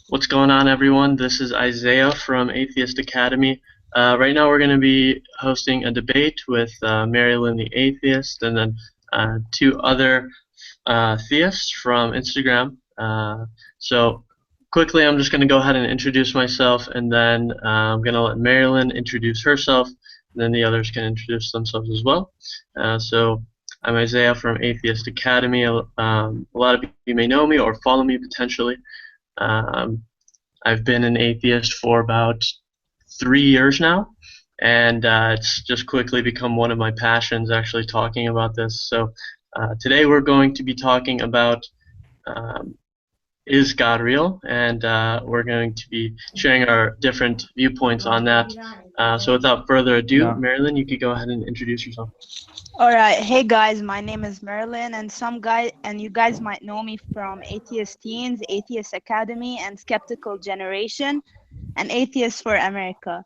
What's going on, everyone? This is Isaiah from Atheist Academy. Right now, we're going to be hosting a debate with Marilyn the Atheist and then two other theists from Instagram. So, quickly, I'm just going to go ahead and introduce myself, and then I'm going to let Marilyn introduce herself, and then the others can introduce themselves as well. So, I'm Isaiah from Atheist Academy. A lot of you may know me or follow me potentially. Um, I've been an atheist for about 3 years now, and it's just quickly become one of my passions actually talking about this. So today we're going to be talking about um, is God real? And we're going to be sharing our different viewpoints on that. So without further ado, No. Marilyn, you could go ahead and introduce yourself. All right, hey guys, my name is Marilyn, and you guys might know me from Atheist Teens, Atheist Academy, and Skeptical Generation, and Atheist for America.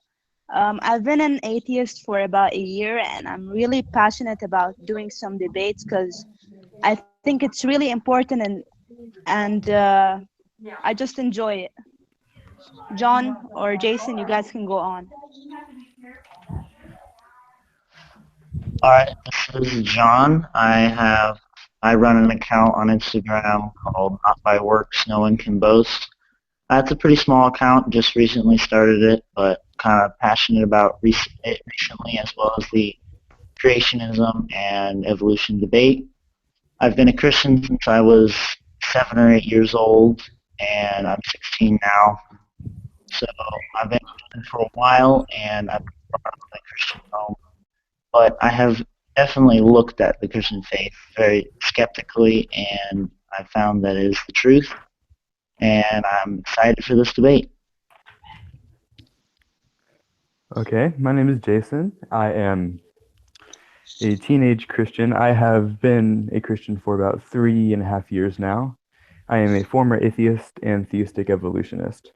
I've been an atheist for about a year, and I'm really passionate about doing some debates because I think it's really important, and I just enjoy it. John or Jason, you guys can go on. All right, this is John. I run an account on Instagram called Not by Works No One Can Boast. It's a pretty small account, just recently started it, but kind of passionate about it recently as well as the creationism and evolution debate. I've been a Christian since I was 7 or 8 years old, and I'm 16 now. So I've been Christian for a while, and I've been brought up in a Christian home. But I have definitely looked at the Christian faith very skeptically, and I found that it is the truth, and I'm excited for this debate. Okay, my name is Jason. I am a teenage Christian. I have been a Christian for about 3.5 years now. I am a former atheist and theistic evolutionist.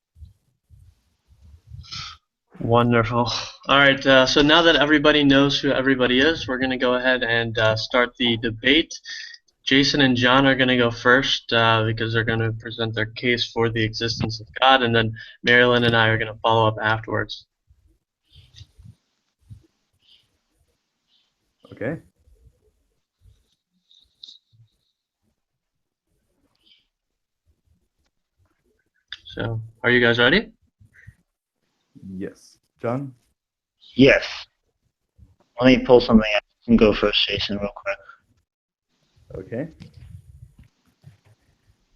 Wonderful. All right, so now that everybody knows who everybody is, we're going to go ahead and start the debate. Jason and John are going to go first because they're going to present their case for the existence of God, and then Marilyn and I are going to follow up afterwards. Okay. So, are you guys ready? Yes. John? Yes. Let me pull something up. You can go first, Jason, real quick. Okay.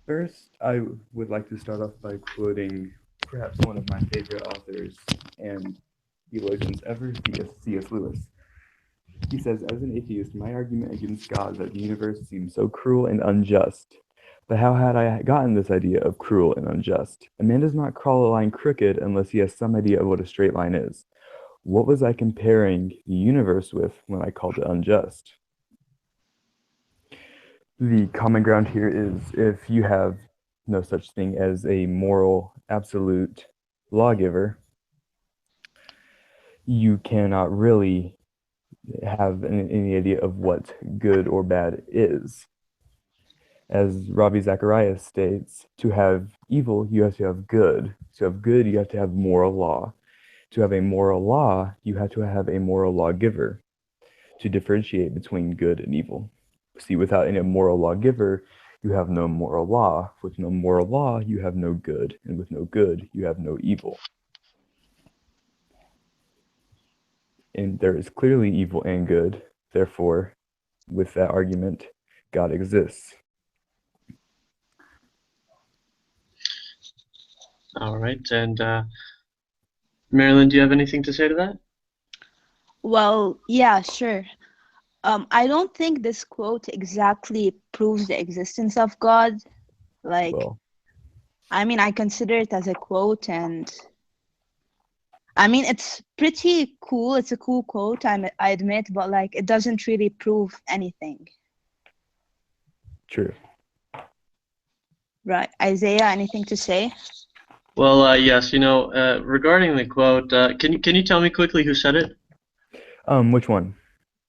First, I would like to start off by quoting perhaps one of my favorite authors and theologians ever, C.S. Lewis. He says, as an atheist, my argument against God is that the universe seems so cruel and unjust. But how had I gotten this idea of cruel and unjust? A man does not crawl a line crooked unless he has some idea of what a straight line is. What was I comparing the universe with when I called it unjust? The common ground here is if you have no such thing as a moral, absolute lawgiver, you cannot really have any idea of what good or bad is. As Ravi Zacharias states, to have evil, you have to have good. To have good, you have to have moral law. To have a moral law, you have to have a moral lawgiver to differentiate between good and evil. See, without any moral lawgiver, you have no moral law. With no moral law, you have no good. And with no good, you have no evil. And there is clearly evil and good. Therefore, with that argument, God exists. All right, and Marilyn, do you have anything to say to that? Well, yeah, sure. I don't think this quote exactly proves the existence of God. Like, Well, I mean, I consider it as a quote, and I mean, it's pretty cool. It's a cool quote, I admit, but like, it doesn't really prove anything. true. Right. Isaiah, anything to say? Well, yes. Regarding the quote, can you tell me quickly who said it? Which one?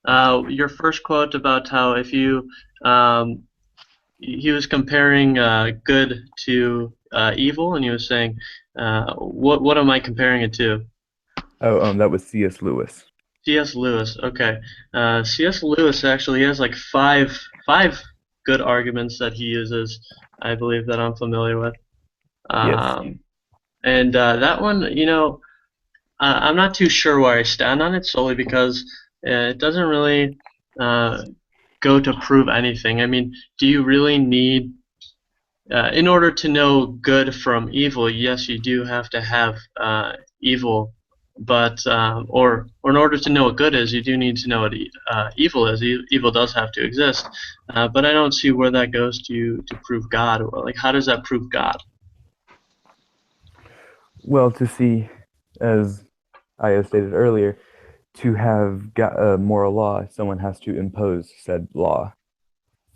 Your first quote about how if you he was comparing good to evil, and he was saying, what am I comparing it to? Oh, that was C.S. Lewis. C.S. Lewis. Okay. C.S. Lewis actually has like five good arguments that he uses. I believe that I'm familiar with. Yes. And that one, I'm not too sure where I stand on it solely because it doesn't really go to prove anything. I mean, do you really need, in order to know good from evil, yes, you do have to have evil, but or in order to know what good is, you do need to know what evil is. Evil does have to exist, but I don't see where that goes to prove God. Or like, how does that prove God? Well, to see, as I stated earlier, to have got a moral law, someone has to impose said law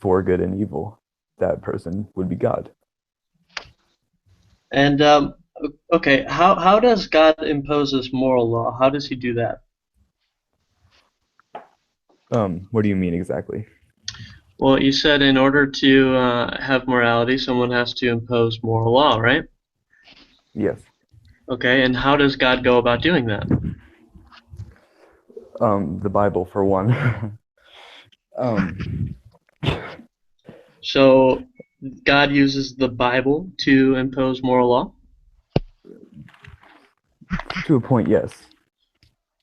for good and evil. That person would be God. And okay, how does God impose this moral law? How does He do that? What do you mean exactly? Well, you said in order to have morality, someone has to impose moral law, right? Yes. Okay, and how does God go about doing that? The Bible for one. um, So God uses the Bible to impose moral law? to a point, yes.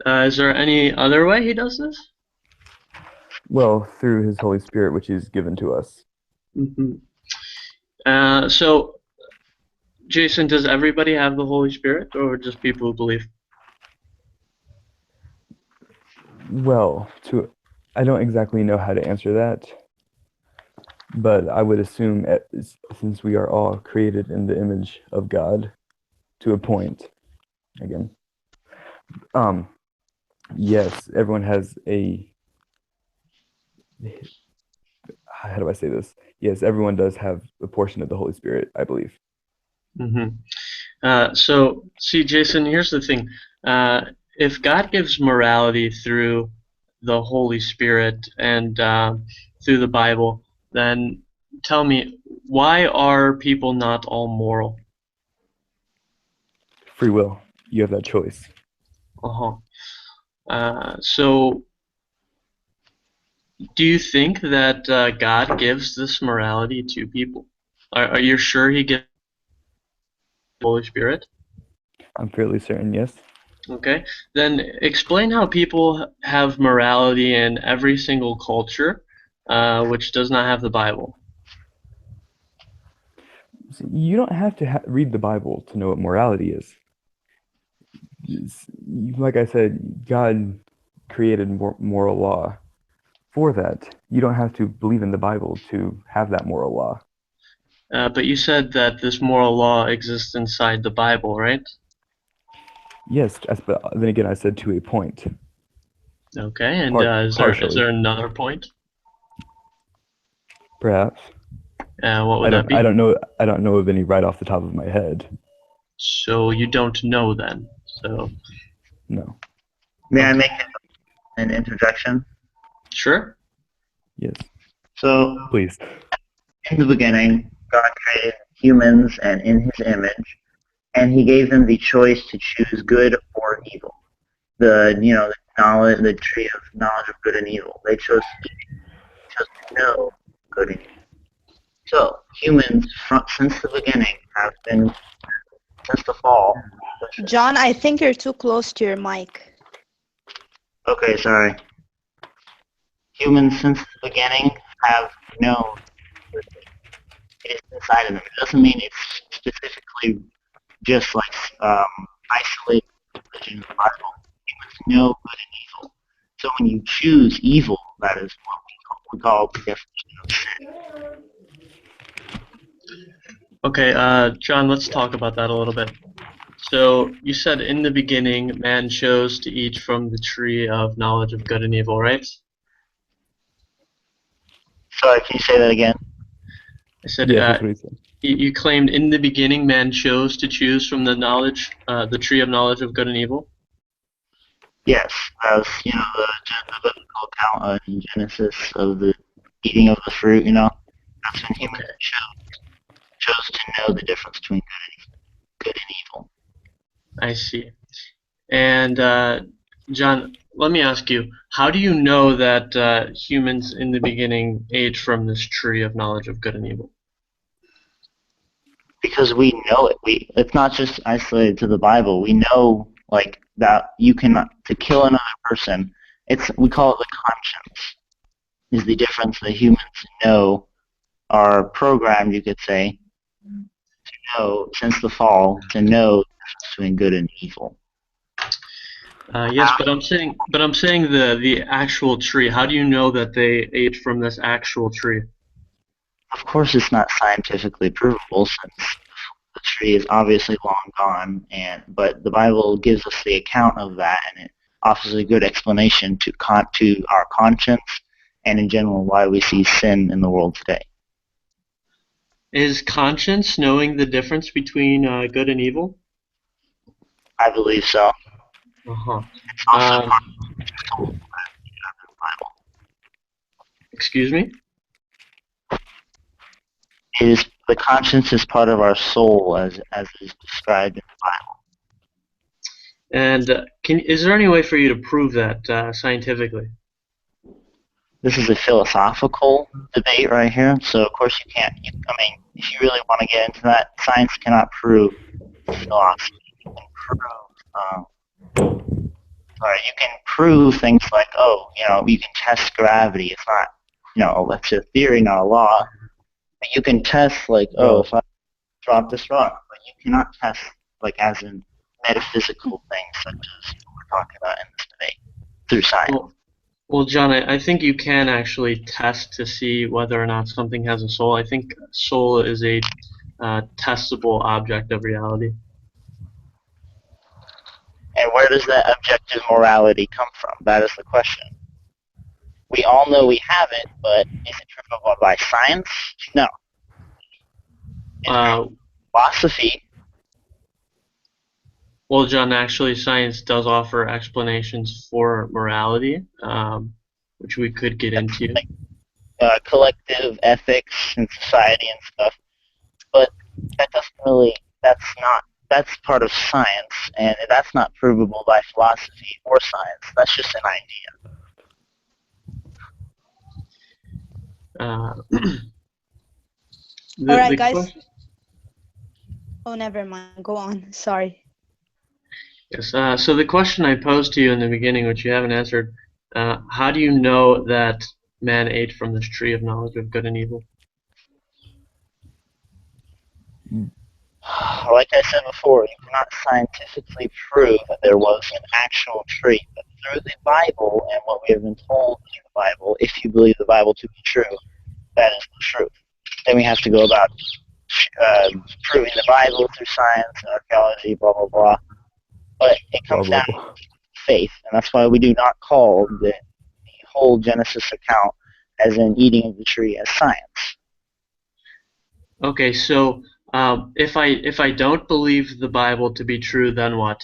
Is there any other way He does this? Well, through His Holy Spirit, which He's given to us. Mm-hmm. So, Jason, does everybody have the Holy Spirit, or just people who believe? Well, I don't exactly know how to answer that, but I would assume since we are all created in the image of God, to a point, again, yes, everyone has how do I say this? Yes, everyone does have a portion of the Holy Spirit, I believe. Mm-hmm. So, see, Jason, here's the thing. If God gives morality through the Holy Spirit and through the Bible, then tell me, why are people not all moral? Free will. You have that choice. Uh-huh. So, do you think that God gives this morality to people? Are you sure He gives the Holy Spirit? I'm fairly certain, yes. Okay, then explain how people have morality in every single culture, which does not have the Bible. So you don't have to read the Bible to know what morality is. Like I said, God created moral law for that. You don't have to believe in the Bible to have that moral law. But you said that this moral law exists inside the Bible, right? Yes, but then again, I said to a point. Okay, and is Partially, there another point? perhaps. What would that be? I don't know of any right off the top of my head. So you don't know then. So No. May I okay. make an interjection? Sure. Yes. So, Please. in the beginning, God created humans and in His image, and He gave them the choice to choose good or evil. The tree of knowledge of good and evil. They chose to know good and evil. So, humans, since the beginning, have been, since the fall. John, I think you're too close to your mic. Okay, sorry. Humans, since the beginning, have known good and evil. It is inside of them. It doesn't mean it's specifically just like isolated religion in the Bible. Humans know good and evil. So when you choose evil, that is what we call the definition of sin. Okay, John, let's talk about that a little bit. So you said in the beginning, man chose to eat from the tree of knowledge of good and evil, right? Sorry, can you say that again? I said Yes, that's what he said. you claimed in the beginning man chose to choose from the tree of knowledge of good and evil. Yes, that was the biblical account in Genesis of the eating of the fruit. That's when humans Okay. chose. chose to know the difference between good and evil. I see. And John, let me ask you, how do you know that humans in the beginning ate from this tree of knowledge of good and evil? Because we know it. It's not just isolated to the Bible. We know like that you cannot to kill another person. We call it the conscience. Is the difference that humans know are programmed, you could say, to know since the fall to know the difference between good and evil. Yes, but I'm saying the actual tree. How do you know that they ate from this actual tree? Of course, it's not scientifically provable since the tree is obviously long gone, but the Bible gives us the account of that, and it offers a good explanation to our conscience and in general why we see sin in the world today. Is conscience knowing the difference between good and evil? I believe so. Uh-huh. It's also part of the Bible. Excuse me? The conscience is part of our soul, as is described in the Bible. And is there any way for you to prove that scientifically? This is a philosophical debate right here, so of course you can't. If you really want to get into that, science cannot prove philosophy. You can you can prove things like, you can test gravity. It's not, that's a theory, not a law. But you can test, like, if I drop this rock, but you cannot test, like, as in metaphysical things such as we're talking about in this debate through science. Well, John, I think you can actually test to see whether or not something has a soul. I think soul is a testable object of reality. And where does that objective morality come from? That is the question. We all know we have it, but is it provable by science? No. Philosophy. Well, John, actually, science does offer explanations for morality, which we could get into. Like, collective ethics in society and stuff, but that's part of science, and that's not provable by philosophy or science. That's just an idea. All right, guys. Oh, never mind. Go on. Sorry. Yes. So the question I posed to you in the beginning, which you haven't answered, how do you know that man ate from this tree of knowledge of good and evil? Like I said before, you cannot scientifically prove that there was an actual tree, but through the Bible and what we have been told through the Bible, if you believe the Bible to be true, that is the truth. Then we have to go about proving the Bible through science and archaeology, blah, blah, blah. But it comes down to faith, and that's why we do not call the whole Genesis account as an eating of the tree as science. Okay, so if I don't believe the Bible to be true, then what?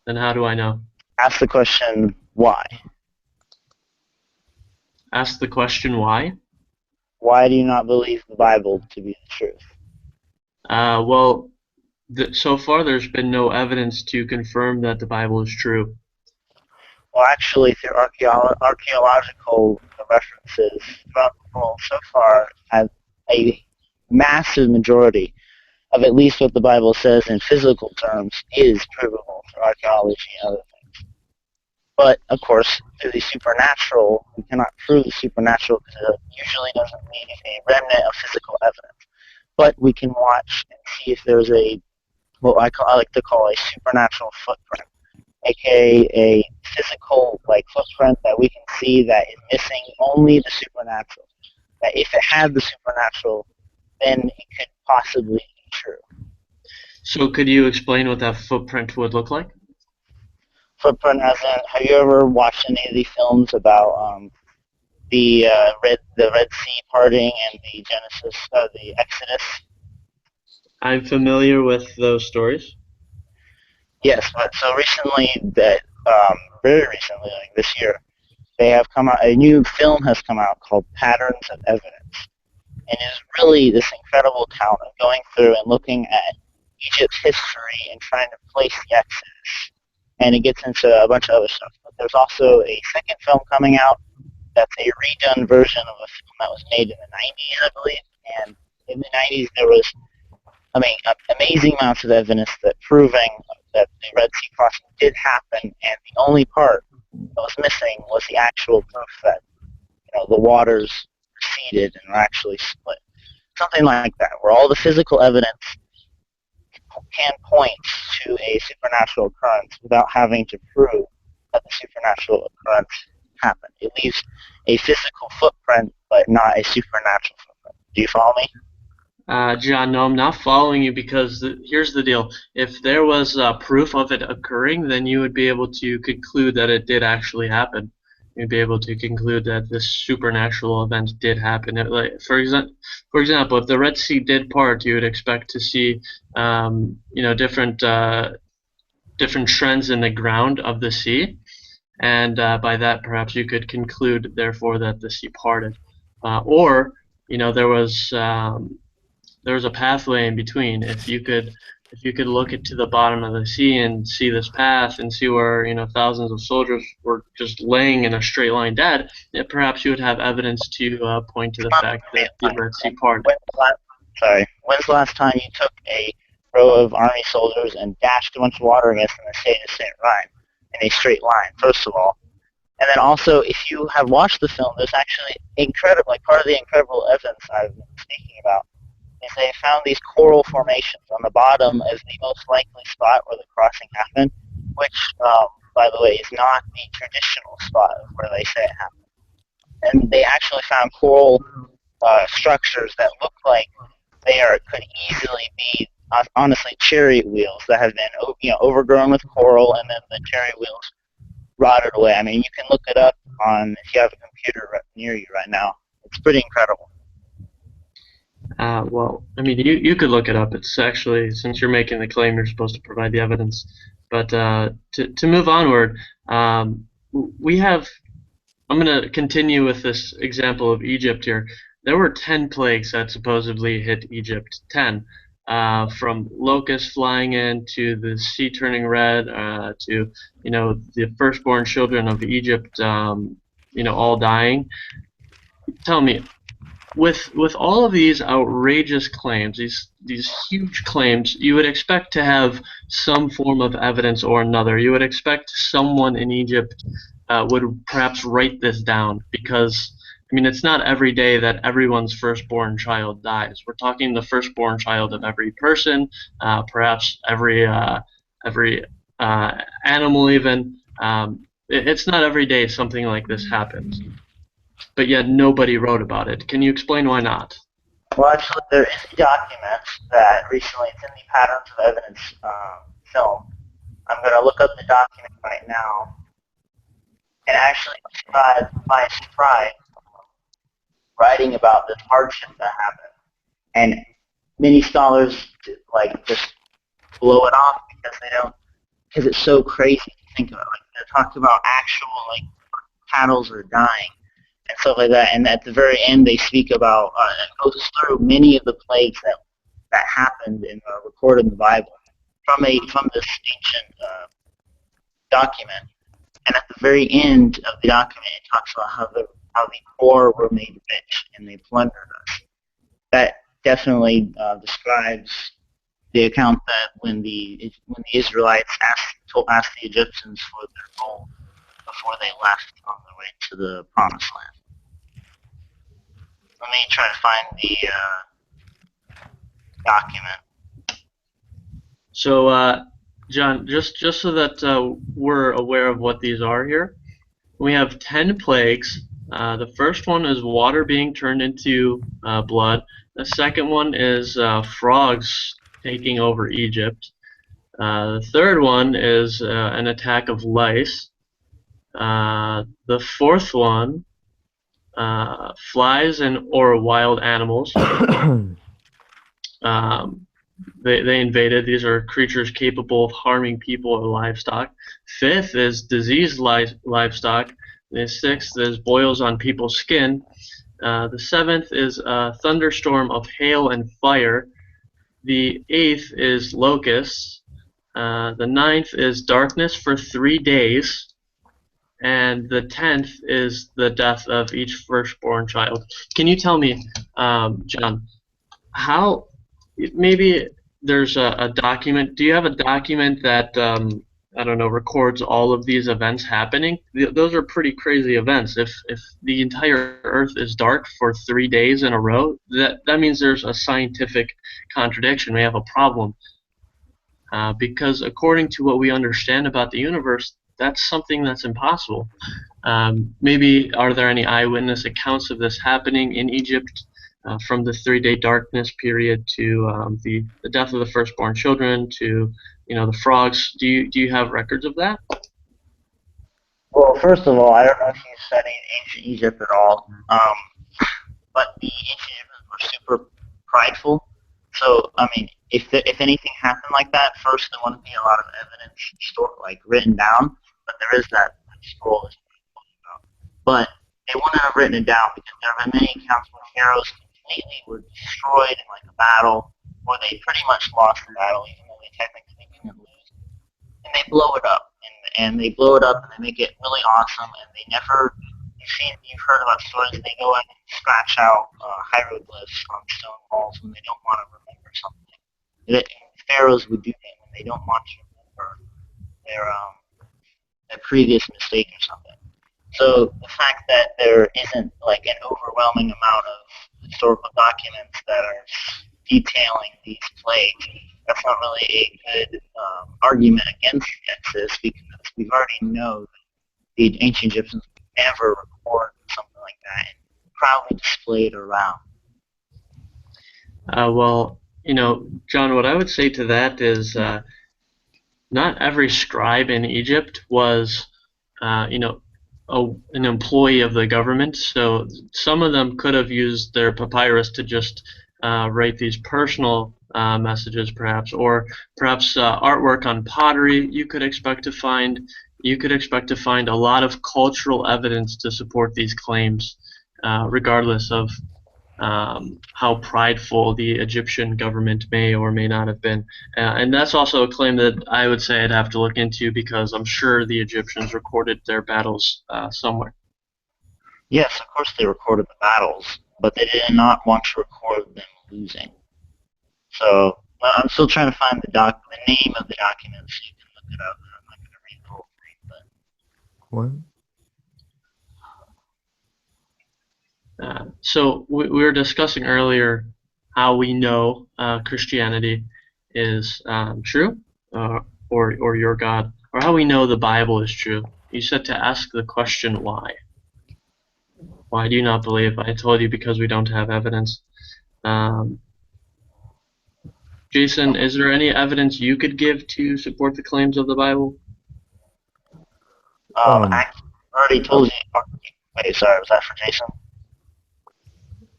Then how do I know? Ask the question, why? Ask the question, why? Why do you not believe the Bible to be the truth? Well, so far there's been no evidence to confirm that the Bible is true. Well, actually, through archaeological references throughout the world so far, have a massive majority of at least what the Bible says in physical terms is provable through archaeology and other things. But, of course, through the supernatural, we cannot prove the supernatural because it usually doesn't leave a remnant of physical evidence. But we can watch and see if there's what I like to call a supernatural footprint, aka a physical footprint that we can see that is missing only the supernatural. That if it had the supernatural, then it could possibly be true. So could you explain what that footprint would look like? Footprint as in, have you ever watched any of the films about the Red Sea parting and the the Exodus? I'm familiar with those stories. Yes, but so recently, very recently, like this year, they have come out. A new film has come out called Patterns of Evidence, and is really this incredible account of going through and looking at Egypt's history and trying to place the Exodus. And it gets into a bunch of other stuff. But there's also a second film coming out that's a redone version of a film that was made in the 90s, I believe. And in the 90s, there was, amazing amounts of evidence that proving that the Red Sea crossing did happen, and the only part that was missing was the actual proof that the waters receded and were actually split. Something like that, where all the physical evidence can point to a supernatural occurrence without having to prove that the supernatural occurrence happened. It leaves a physical footprint, but not a supernatural footprint. Do you follow me? John, no, I'm not following you because here's the deal. If there was proof of it occurring, then you would be able to conclude that it did actually happen. You'd be able to conclude that this supernatural event did happen. For example, if the Red Sea did part, you would expect to see, different trends in the ground of the sea, and by that, perhaps you could conclude, therefore, that the sea parted, or there was a pathway in between. If you could look to the bottom of the sea and see this path and see where thousands of soldiers were just laying in a straight line dead, perhaps you would have evidence to point to the fact that the Red Sea parted. When's the last time you took a row of army soldiers and dashed a bunch of water against them and stayed in a straight line, in a straight line? First of all. And then also, if you have watched the film, there's actually part of the incredible evidence I've been speaking about is they found these coral formations on the bottom as the most likely spot where the crossing happened, which, by the way, is not the traditional spot of where they say it happened. And they actually found coral structures that look like could easily be, honestly, chariot wheels that have been overgrown with coral, and then the chariot wheels rotted away. I mean, you can look it up if you have a computer near you right now. It's pretty incredible. Well, I mean, you could look it up. It's actually, since you're making the claim, you're supposed to provide the evidence. But to move onward, we have. I'm going to continue with this example of Egypt here. There were 10 plagues that supposedly hit Egypt. 10, from locusts flying in to the sea turning red, to the firstborn children of Egypt, all dying. Tell me, with all of these outrageous claims, these huge claims, you would expect to have some form of evidence or another. You would expect someone in Egypt would perhaps write this down, because it's not every day that everyone's firstborn child dies. We're talking the firstborn child of every person, perhaps every animal even. It's not every day something like this happens. But yet nobody wrote about it. Can you explain why not? Well, actually, there is a document that recently, it's in the Patterns of Evidence film. I'm going to look up the document right now and actually describe my surprise writing about this hardship that happened. And many scholars just blow it off because it's so crazy to think about. They're talking about actual cattle are dying and stuff like that. And at the very end, they speak about it goes through many of the plagues that happened and are recorded in the Bible from this ancient document. And at the very end of the document, it talks about how the poor were made rich and they plundered us. That definitely describes the account that when the Israelites asked the Egyptians for their gold before they left on their way to the Promised Land. Let me try to find the document. So, John, just so that we're aware of what these are here, we have 10 plagues. The first one is water being turned into blood. The second one is frogs taking over Egypt. The third one is an attack of lice. The fourth one, flies or wild animals. They invaded. These are creatures capable of harming people or livestock. Fifth is diseased livestock. The sixth is boils on people's skin. The 7th is a thunderstorm of hail and fire. The 8th is locusts. The 9th is darkness for 3 days. And the 10th is the death of each firstborn child. Can you tell me, John, how maybe there's a document? Do you have a document that I don't know, records all of these events happening? Those are pretty crazy events. If the entire Earth is dark for 3 days in a row, that means there's a scientific contradiction. We have a problem. Because according to what we understand about the universe, that's something that's impossible. Maybe are there any eyewitness accounts of this happening in Egypt, from the 3-day darkness period to the death of the firstborn children to the frogs? Do you have records of that? Well, first of all, I don't know if you studied ancient Egypt at all, but the ancient Egyptians were super prideful. So, I mean, if anything happened like that, first there wouldn't be a lot of evidence written down, but there is that scroll that you're talking about. But they wouldn't have written it down because there have been many accounts where pharaohs completely were destroyed in like a battle, or they pretty much lost the battle, even though they technically didn't lose, and they blow it up, and they blow it up, and they make it really awesome, and they never. You've heard about stories. They go in and scratch out hieroglyphs on stone walls when they don't want to remember something. Pharaohs would do that when they don't want to remember their previous mistake or something. So the fact that there isn't like an overwhelming amount of historical documents that are detailing these plagues, that's not really a good argument against Exodus, because we've already know that the ancient Egyptians would never record something like that and proudly display it around. Well, John, what I would say to that is not every scribe in Egypt was, an employee of the government. So some of them could have used their papyrus to just write these personal messages, perhaps, or perhaps artwork on pottery. You could expect to find a lot of cultural evidence to support these claims, regardless of how prideful the Egyptian government may or may not have been. And that's also a claim that I would say I'd have to look into, because I'm sure the Egyptians recorded their battles somewhere. Yes, of course they recorded the battles, but they did not want to record them losing. So I'm still trying to find the name of the document so you can look it up. I'm not going to read the whole thing, but. What? So we were discussing earlier how we know Christianity is true, or your God, or how we know the Bible is true. You said to ask the question why. Why do you not believe? I told you because we don't have evidence. Jason, is there any evidence you could give to support the claims of the Bible? I already told you. Wait, sorry, was that for Jason?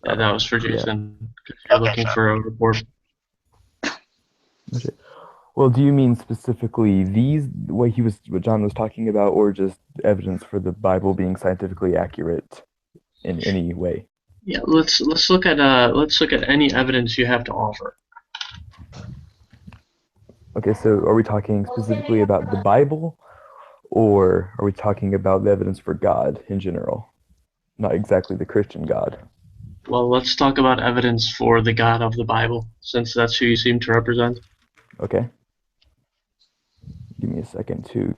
Yeah, that was for Jason. Yeah. You're Okay, looking sorry. for a report. Okay. Well, do you mean specifically what John was talking about, or just evidence for the Bible being scientifically accurate in any way? Yeah, let's look at any evidence you have to offer. Okay, so are we talking specifically about the Bible, or are we talking about the evidence for God in general? Not exactly the Christian God. Well, let's talk about evidence for the God of the Bible, since that's who you seem to represent. Okay. Give me a second to.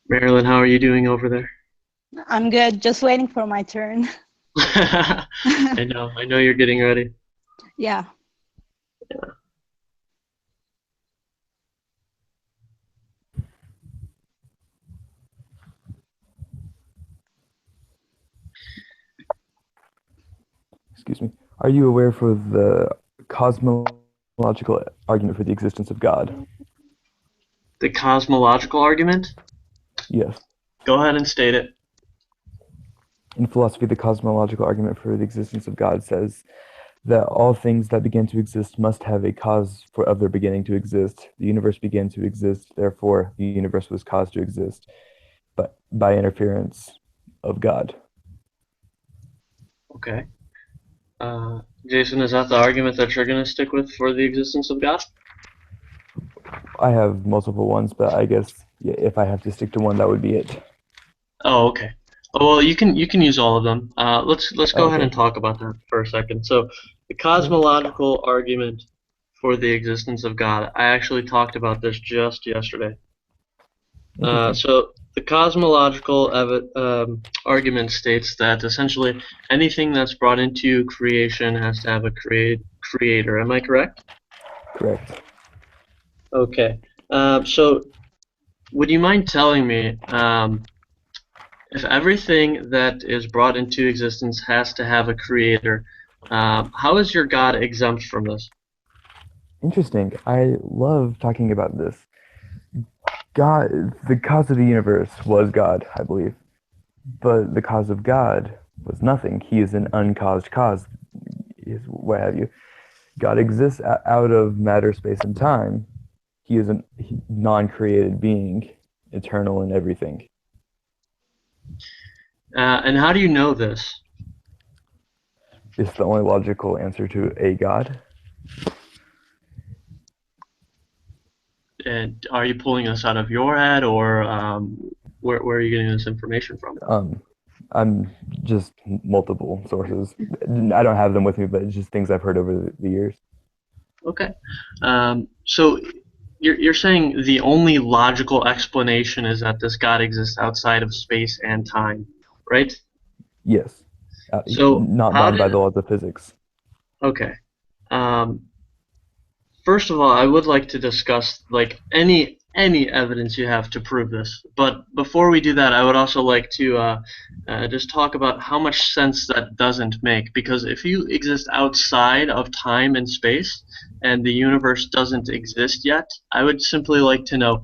Marilyn, how are you doing over there? I'm good, just waiting for my turn. I know you're getting ready. Yeah. Excuse me. Are you aware for the cosmological argument for the existence of God? The cosmological argument? Yes. Go ahead and state it. In philosophy, the cosmological argument for the existence of God says that all things that begin to exist must have a cause of their beginning to exist. The universe began to exist, therefore the universe was caused to exist, but by interference of God. Okay. Jason, is that the argument that you're going to stick with for the existence of God? I have multiple ones, but I guess if I have to stick to one, that would be it. Oh, okay. Oh, well, you can use all of them. Let's go ahead Okay. and talk about that for a second. So, the cosmological argument for the existence of God. I actually talked about this just yesterday. Interesting. So the cosmological argument states that essentially anything that's brought into creation has to have a creator. Am I correct? Correct. Okay. So would you mind telling me if everything that is brought into existence has to have a creator, how is your God exempt from this? Interesting. I love talking about this. God, the cause of the universe was God, I believe. But the cause of God was nothing. He is an uncaused cause, is what have you. God exists out of matter, space, and time. He is a non-created being, eternal in everything. And how do you know this? It's the only logical answer to a God. And are you pulling this out of your head, or where are you getting this information from? I'm just multiple sources. I don't have them with me, but it's just things I've heard over the years. Okay. So you're saying the only logical explanation is that this God exists outside of space and time, right? Yes. So Not how bound by did the laws of physics. okay. Um, First of all, I would like to discuss like any evidence you have to prove this. But before we do that, I would also like to just talk about how much sense that doesn't make. Because if you exist outside of time and space, and the universe doesn't exist yet, I would simply like to know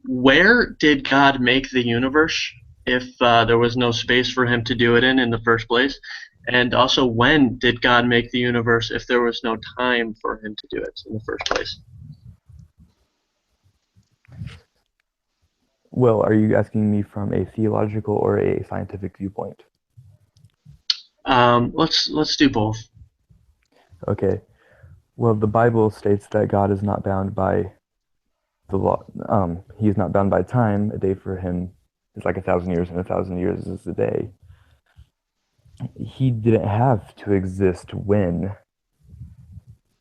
where did God make the universe if there was no space for him to do it in the first place? And also, when did God make the universe if there was no time for him to do it in the first place? Well, are you asking me from a theological or a scientific viewpoint? Let's do both. Okay. Well, the Bible states that God is not bound by the law. He is not bound by time. A day for him is like 1,000 years, and 1,000 years is a day. He didn't have to exist when,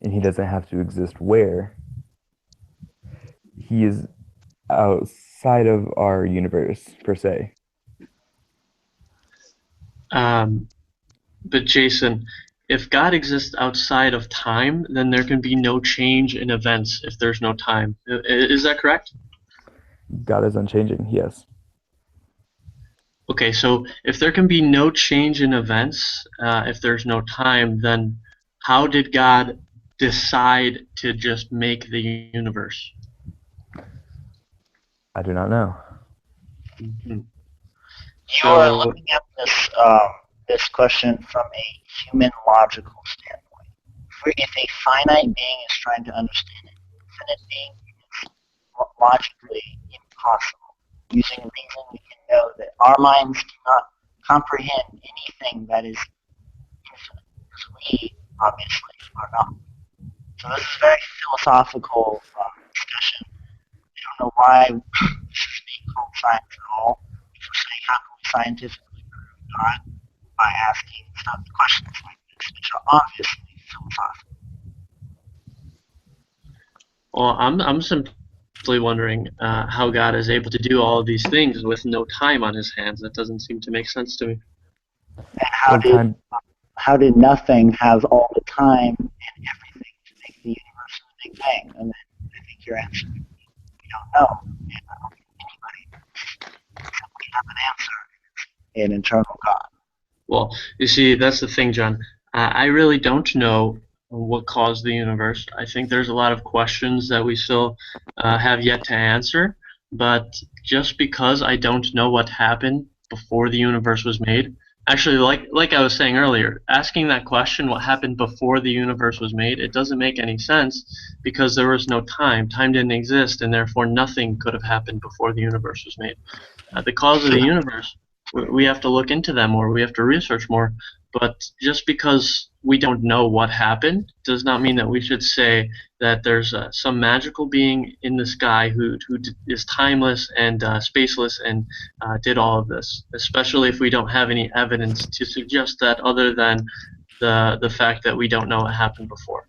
and he doesn't have to exist where. He is outside of our universe, per se. But Jason, if God exists outside of time, then there can be no change in events if there's no time. Is that correct? God is unchanging, yes. Okay, so if there can be no change in events, if there's no time, then how did God decide to just make the universe? I do not know. Mm-hmm. You are So, looking at this question from a human logical standpoint. If a finite being is trying to understand an infinite being, it's logically impossible. Using reason, we can know that our minds cannot comprehend anything that is infinite, because we obviously are not. So this is a very philosophical discussion. I don't know why this is being called science at all. If we're saying how can we scientifically prove God by asking stuff, questions like this, which are obviously philosophical. well, I'm simply wondering how God is able to do all of these things with no time on his hands. That doesn't seem to make sense to me. And how did nothing have all the time and everything to make the universe and the Big Bang? And then I think your answer would be, we don't know. And I don't think anybody simply have an answer. An internal God. Well, you see, that's the thing, John. I really don't know what caused the universe. I think there's a lot of questions that we still have yet to answer. but just because I don't know what happened before the universe was made, actually, like I was saying earlier, asking that question, what happened before the universe was made, it doesn't make any sense because there was no time. Time didn't exist, and therefore nothing could have happened before the universe was made. The cause of the universe, we have to look into that more. We have to research more. But just because we don't know what happened does not mean that we should say that there's some magical being in the sky who is timeless and spaceless and did all of this, especially if we don't have any evidence to suggest that other than the fact that we don't know what happened before.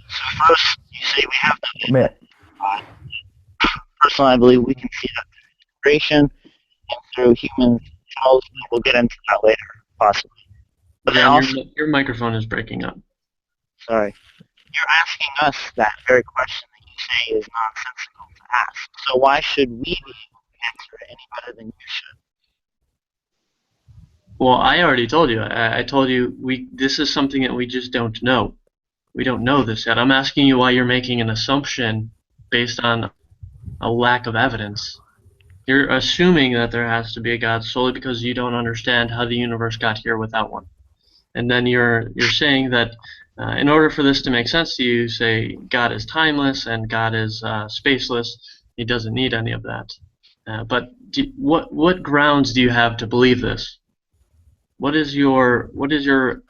So first, you say we have no Man, personally, I believe we can see that through creation and through human cells. We'll get into that later, possibly. But then John, also, your microphone is breaking up. sorry, you're asking us that very question that you say is nonsensical to ask. So why should we be able to answer it any better than you should? Well, I already told you. I told you this is something that we just don't know. We don't know this yet. I'm asking you why you're making an assumption based on a lack of evidence. You're assuming that there has to be a God solely because you don't understand how the universe got here without one. And then you're saying that in order for this to make sense to you, say God is timeless and God is spaceless. He doesn't need any of that. But what grounds do you have to believe this? What is your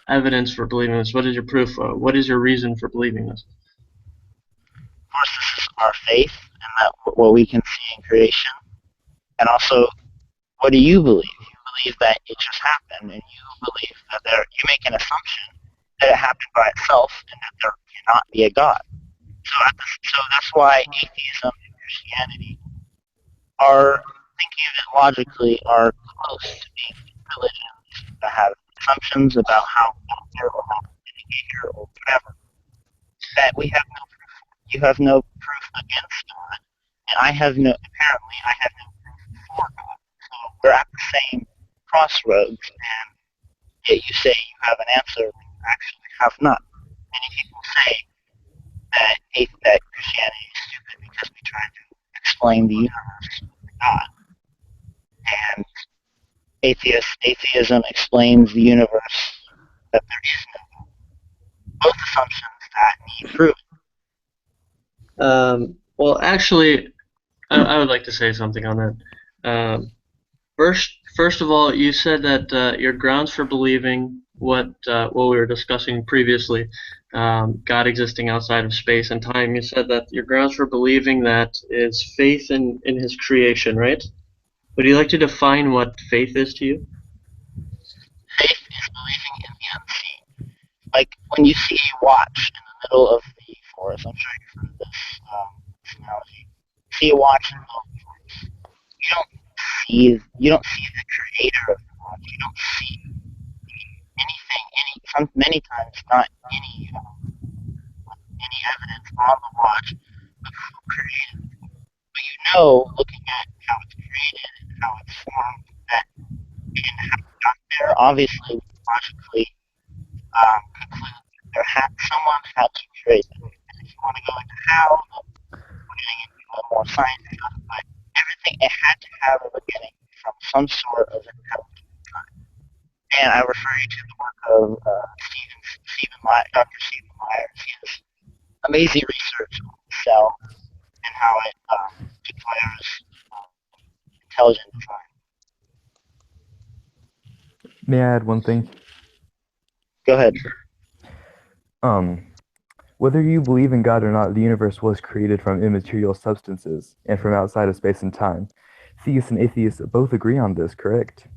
evidence for believing this? What is your proof? What is your reason for believing this? Of course, this is our faith and that what we can see in creation. And also, what do you believe? You believe that it just happened, and you believe that you make an assumption that it happened by itself and that there cannot be a God. So that's why atheism and Christianity are, thinking of it logically, are close to being religions that have assumptions about how we got here or how we didn't get here or whatever. That we have no proof. You have no proof against God, and I have no proof for God. So we're at the same crossroads, and yet you say you have an answer when you actually have none. Many people say that Christianity is stupid because we try to explain the universe with God, and atheism explains the universe that there is no God. Both assumptions that need proving. Well, actually, I would like to say something on that. First of all, you said that your grounds for believing what we were discussing previously, God existing outside of space and time. You said that your grounds for believing that is faith in His creation, right? Would you like to define what faith is to you? Faith is believing in the unseen. Like when you see a watch in the middle of the forest, I'm sure you've heard this analogy. You see a watch in the middle of the forest. You don't see the creator of the watch. You don't see anything, many times not any evidence on the watch of who created it. But you know, looking at how it's created and how it's formed, that and how it got there, obviously, logically conclude that someone had to create it. And if you want to go into how, we're getting into a more scientific, but everything, it had to have a beginning from some sort of intelligent design. And I refer you to the work of Dr. Stephen Myers. He has amazing research on the cell and how it declares intelligent design. may I add one thing? Go ahead. Whether you believe in God or not, the universe was created from immaterial substances and from outside of space and time. Theists and atheists both agree on this, correct?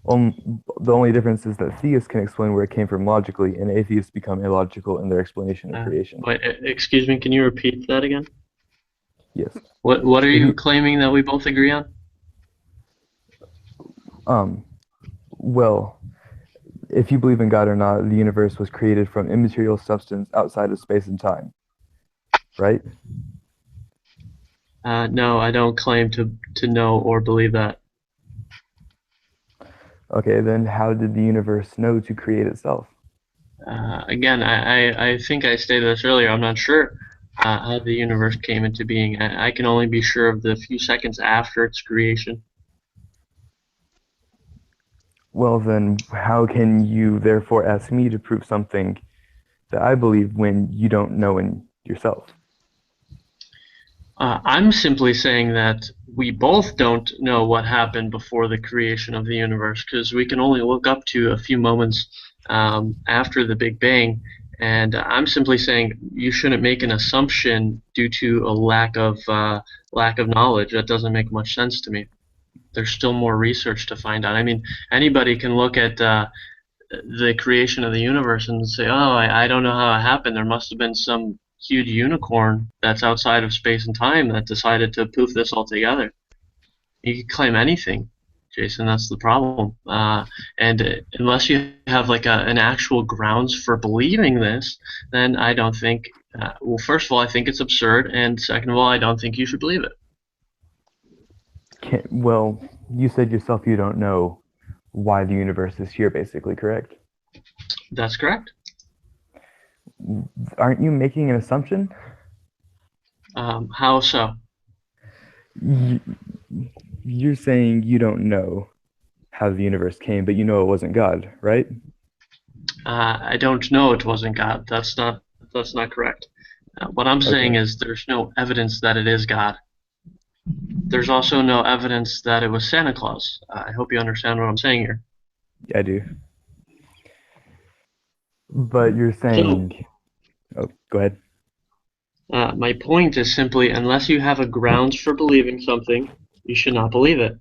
The only difference is that theists can explain where it came from logically, and atheists become illogical in their explanation of creation. Wait, excuse me, can you repeat that again? Yes. What are you claiming that we both agree on? Well, if you believe in God or not, the universe was created from immaterial substance outside of space and time, right? No, I don't claim to know or believe that. Okay, then how did the universe know to create itself? Again, I think I stated this earlier. I'm not sure. how the universe came into being. I can only be sure of the few seconds after its creation. Well, then, how can you therefore ask me to prove something that I believe when you don't know in yourself? I'm simply saying that we both don't know what happened before the creation of the universe, because we can only look up to a few moments after the Big Bang. And I'm simply saying you shouldn't make an assumption due to a lack of knowledge. That doesn't make much sense to me. There's still more research to find out. I mean, anybody can look at the creation of the universe and say, "Oh, I don't know how it happened. There must have been some huge unicorn that's outside of space and time that decided to poof this all together." You can claim anything, Jason. That's the problem. And unless you have like an actual grounds for believing this, then I don't think. Well, first of all, I think it's absurd, and second of all, I don't think you should believe it. Well, you said yourself you don't know why the universe is here, basically, correct? That's correct. Aren't you making an assumption? How so? You're saying you don't know how the universe came, but you know it wasn't God, right? I don't know it wasn't God. That's not correct. What I'm saying Okay. is there's no evidence that it is God. There's also no evidence that it was Santa Claus. I hope you understand what I'm saying here. I do. But you're So, saying, oh, go ahead. my point is simply, unless you have a grounds for believing something, you should not believe it.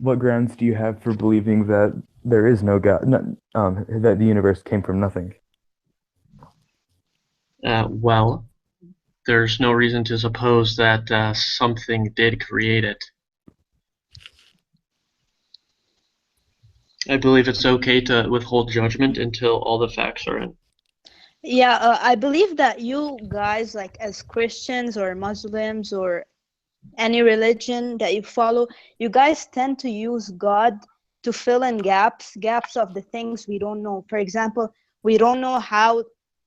What grounds do you have for believing that there is no God, that the universe came from nothing? Well, there's no reason to suppose that something did create it. I believe it's okay to withhold judgment until all the facts are in. Yeah, I believe that you guys, like as Christians or Muslims or any religion that you follow, you guys tend to use God to fill in gaps of the things we don't know. For example, we don't know how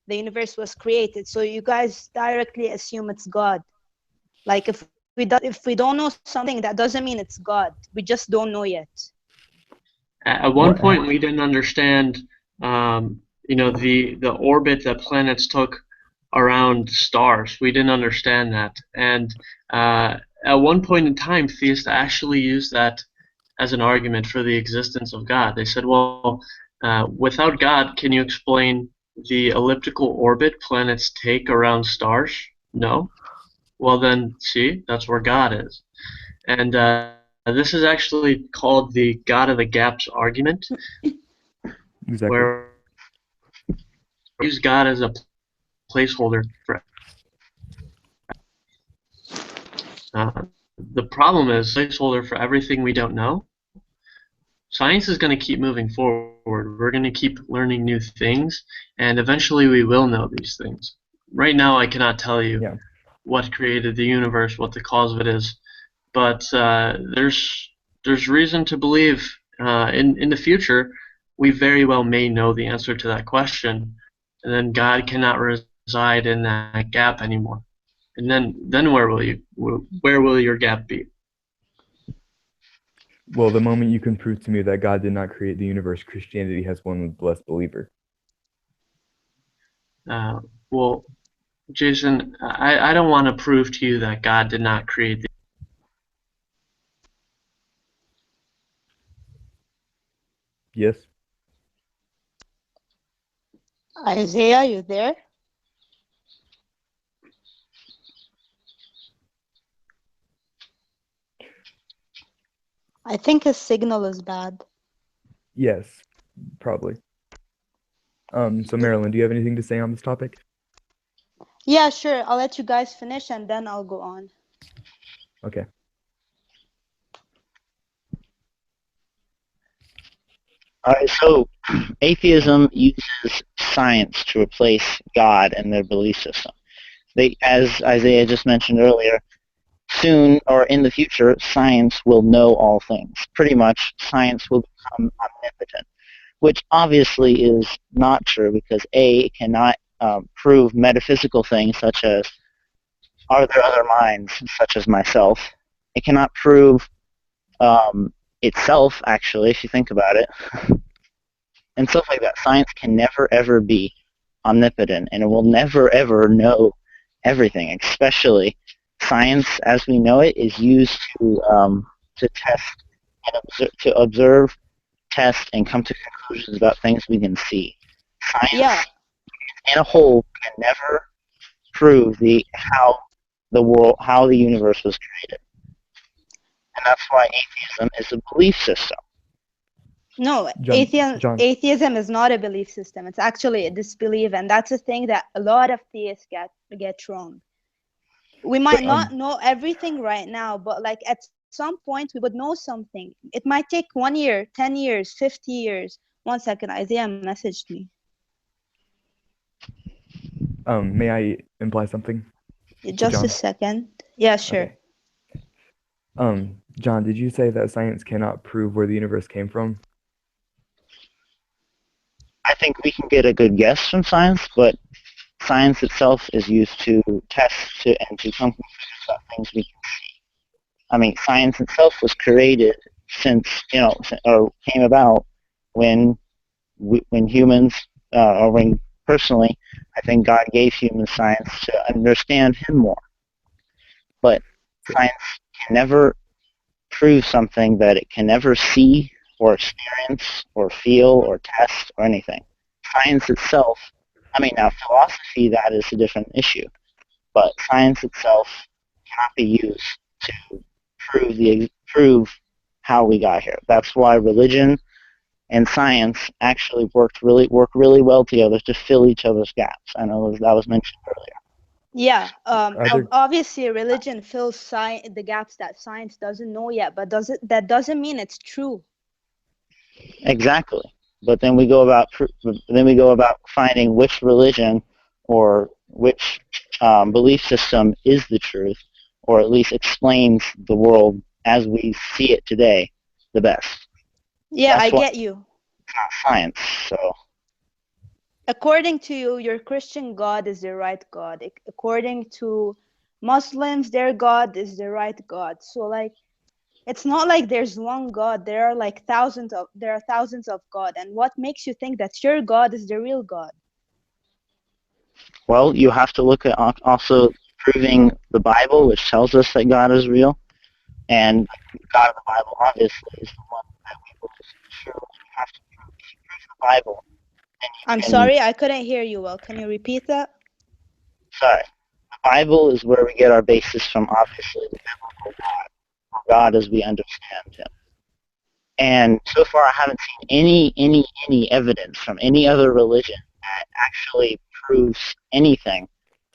the universe was created, so you guys directly assume it's God. Like if we don't know something, that doesn't mean it's God. We just don't know yet. At one What? point, we didn't understand, the orbit that planets took around stars. We didn't understand that, and at one point in time, theists actually used that as an argument for the existence of God. They said, "Well, without God, can you explain the elliptical orbit planets take around stars? No. Well, then, see, that's where God is." And this is actually called the God of the Gaps argument, Exactly. where we use God as a placeholder for. Uh, the problem is placeholder for everything we don't know. Science is going to keep moving forward. We're going to keep learning new things, and eventually we will know these things. Right now, I cannot tell you Yeah. what created the universe, what the cause of it is, but there's reason to believe in the future we very well may know the answer to that question, and then God cannot reside in that gap anymore. And then where will your gap be? Well, the moment you can prove to me that God did not create the universe, Christianity has one blessed believer. Well, Jason, I don't want to prove to you that God did not create the. Yes? Isaiah, you there? I think his signal is bad. Yes, probably. So Marilyn, do you have anything to say on this topic? Yeah, sure. I'll let you guys finish and then I'll go on. Okay. All right, so atheism uses science to replace God and their belief system. They, as Isaiah just mentioned earlier, soon or in the future, science will know all things. Pretty much, science will become omnipotent, which obviously is not true because A, it cannot prove metaphysical things such as are there other minds, such as myself. It cannot prove itself, actually, if you think about it, and stuff like that. Science can never, ever be omnipotent, and it will never, ever know everything, especially science as we know it is used to test and observe, test, and come to conclusions about things we can see. Science Yeah. in a whole can never prove how the universe was created. And that's why atheism is a belief system. No, John, John, atheism is not a belief system. It's actually a disbelief, and that's a thing that a lot of theists get wrong. We might not know everything right now, but like at some point we would know something. It might take 1 year, 10 years, 50 years. 1 second, Isaiah messaged me. may I imply something? Just John? a second. Yeah, sure. Okay. John, did you say that science cannot prove where the universe came from? I think we can get a good guess from science, but science itself is used to test and to come to conclusions about things we can see. I mean, science itself was created or came about when humans, or when personally, I think God gave humans science to understand Him more. But science can never prove something that it can never see or experience or feel or test or anything. Science itself, now philosophy, that is a different issue, but science itself cannot be used to prove how we got here. That's why religion and science actually work really well together to fill each other's gaps. I know that was mentioned earlier. Yeah, obviously religion fills the gaps that science doesn't know yet, but that doesn't mean it's true. Exactly. But then we go about finding which religion or which belief system is the truth, or at least explains the world as we see it today the best. Yeah, I get you. It's not science, so. According to you, your Christian God is the right God. According to Muslims, their God is the right God. So like, it's not like there's one God. There are thousands of God. And what makes you think that your God is the real God? Well, you have to look at also proving the Bible, which tells us that God is real, and God of the Bible obviously is the one that we will surely have to prove. If you prove the Bible, I'm sorry, I couldn't hear you well. Can you repeat that? Sorry. The Bible is where we get our basis from, obviously, the biblical God, or God as we understand Him. And so far, I haven't seen any evidence from any other religion that actually proves anything,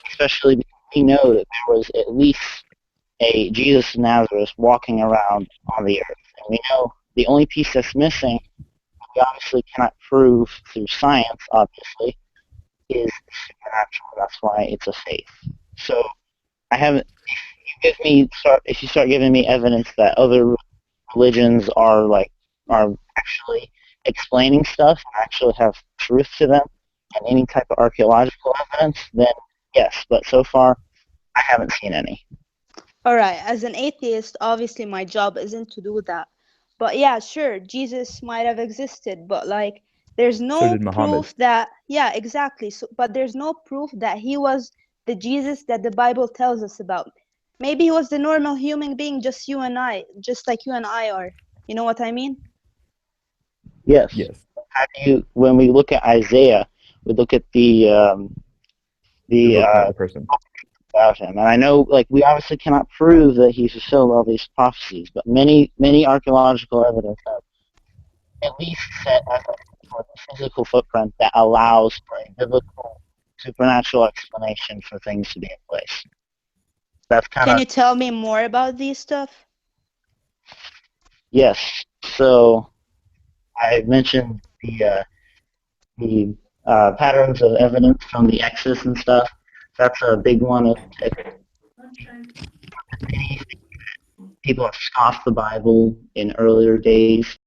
especially because we know that there was at least a Jesus of Nazareth walking around on the earth. And we know the only piece that's missing, we obviously cannot prove through science, obviously, is supernatural. That's why it's a faith. So I haven't. If you start giving me evidence that other religions are actually explaining stuff and actually have truth to them, and any type of archaeological evidence, then yes. But so far, I haven't seen any. All right, as an atheist, obviously my job isn't to do that. But yeah, sure, Jesus might have existed, but there's So no did Muhammad. proof that, yeah, exactly. So, but there's no proof that he was the Jesus that the Bible tells us about. Maybe he was the normal human being, just like you and I are. You know what I mean? Yes. Yes. When we look at Isaiah, we look at The book, not the person. about him. And I know, we obviously cannot prove that he fulfilled all these prophecies, but many archaeological evidence have at least set a physical footprint that allows for a biblical, supernatural explanation for things to be in place. That's Can you tell me more about these stuff? Yes. So I mentioned the patterns of evidence from the Exodus and stuff. That's a big one. People have scoffed the Bible in earlier days,